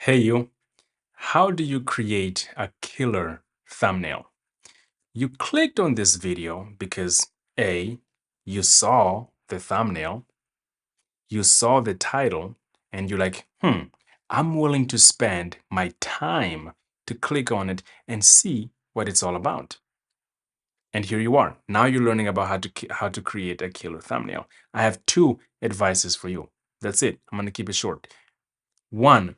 Hey you, how do you create a killer thumbnail? You clicked on this video because A, you saw the thumbnail, you saw the title, and you're like, I'm willing to spend my time to click on it and see what it's all about. And here you are. Now you're learning about how to create a killer thumbnail. I have two advices for you. That's it. I'm going to keep it short. One,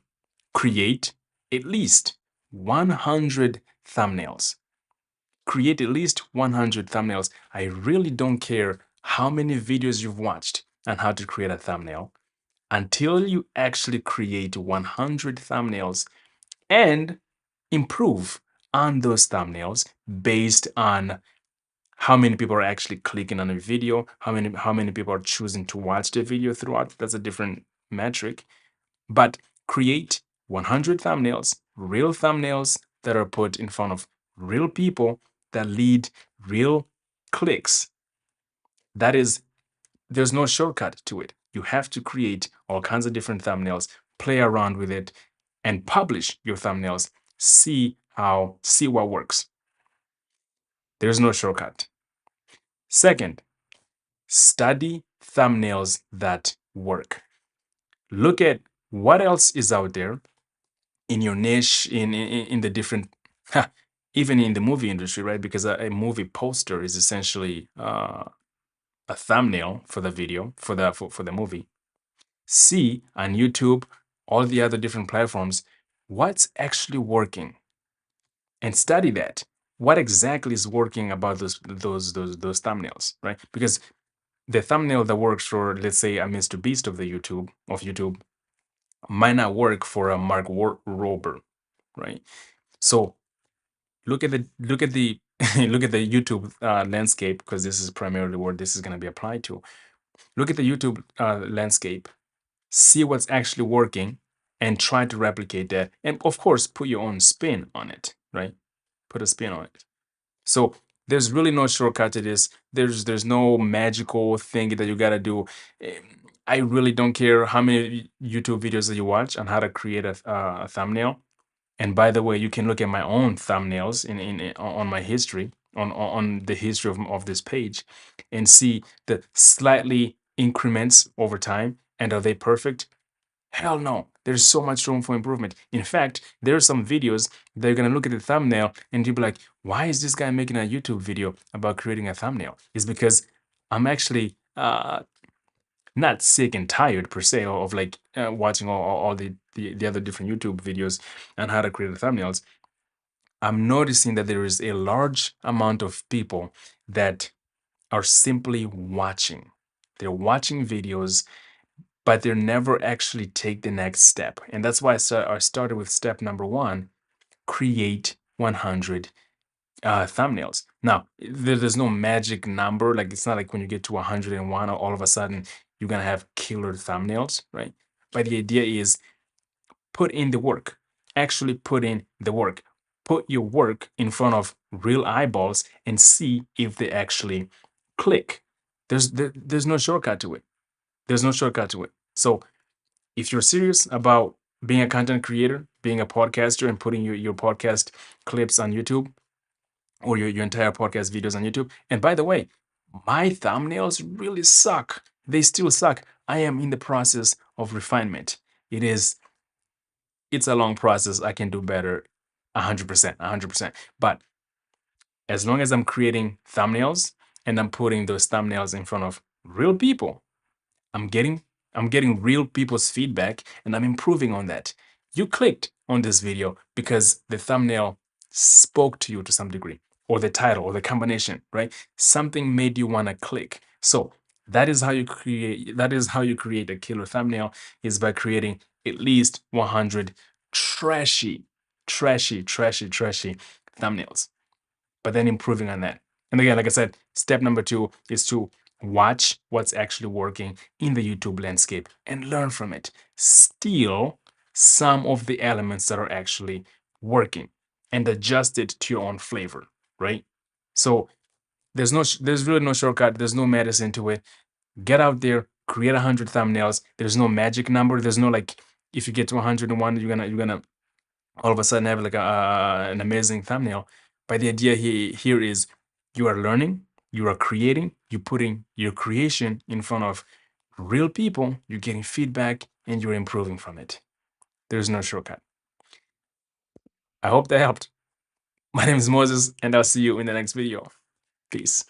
create at least 100 thumbnails. Create at least 100 thumbnails. I really don't care how many videos you've watched on how to create a thumbnail until you actually create 100 thumbnails and improve on those thumbnails based on how many people are actually clicking on a video, how many people are choosing to watch the video throughout. That's a different metric. But create 100 thumbnails, real thumbnails that are put in front of real people that lead real clicks. That is, there's no shortcut to it. You have to create all kinds of different thumbnails, play around with it, and publish your thumbnails. See what works. There's no shortcut. Second, study thumbnails that work. Look at what else is out there in your niche, in the different, even in the movie industry, right? Because a movie poster is essentially a thumbnail for the video for the movie. See on YouTube, all the other different platforms, what's actually working, and study that. What exactly is working about those thumbnails, right? Because the thumbnail that works for, let's say, a Mr. Beast of YouTube might not work for a Mark Rober, right? So look at the look at the YouTube landscape, because this is primarily where this is going to be applied to. Look at the YouTube landscape, see what's actually working, and try to replicate that. And of course, put your own spin on it, right? Put a spin on it. So there's really no shortcut to this. There's no magical thing that you gotta do. Eh, I really don't care how many YouTube videos that you watch on how to create a thumbnail. And by the way, you can look at my own thumbnails on my history, on the history of this page, and see the slightly increments over time. And are they perfect? Hell no. There's so much room for improvement. In fact, there are some videos that you're gonna look at the thumbnail and you'll be like, why is this guy making a YouTube video about creating a thumbnail? It's because I'm actually not sick and tired per se of like watching all the other different YouTube videos on how to create thumbnails. I'm noticing that there is a large amount of people that are simply watching. They're watching videos, but they never actually take the next step. And that's why I started with step number one: create 100 thumbnails. Now, there's no magic number. Like, it's not like when you get to 101, all of a sudden you're gonna have killer thumbnails, right? But the idea is put in the work. Actually put in the work. Put your work in front of real eyeballs and see if they actually click. There's no shortcut to it. There's no shortcut to it. So if you're serious about being a content creator, being a podcaster, and putting your podcast clips on YouTube, or your entire podcast videos on YouTube. And by the way, my thumbnails really suck. They still suck. I am in the process of refinement. It's a long process. I can do better 100%, 100%. But as long as I'm creating thumbnails and I'm putting those thumbnails in front of real people, I'm getting I'm getting real people's feedback and I'm improving on that. You clicked on this video because the thumbnail spoke to you to some degree, or the title, or the combination, right? Something made you want to click. So that is how you create a killer thumbnail, is by creating at least 100 trashy thumbnails, but then improving on that. And again, like I said, step number two is to watch what's actually working in the YouTube landscape and learn from it. Steal some of the elements that are actually working and adjust it to your own flavor, right? So there's really no shortcut. There's no medicine to it. Get out there, create 100 thumbnails. There's no magic number. There's no like, if you get to 101, you're gonna all of a sudden have like an amazing thumbnail. But the idea here is you are learning, you are creating, you're putting your creation in front of real people, you're getting feedback, and you're improving from it. There's no shortcut. I hope that helped. My name is Moses, and I'll see you in the next video. Peace.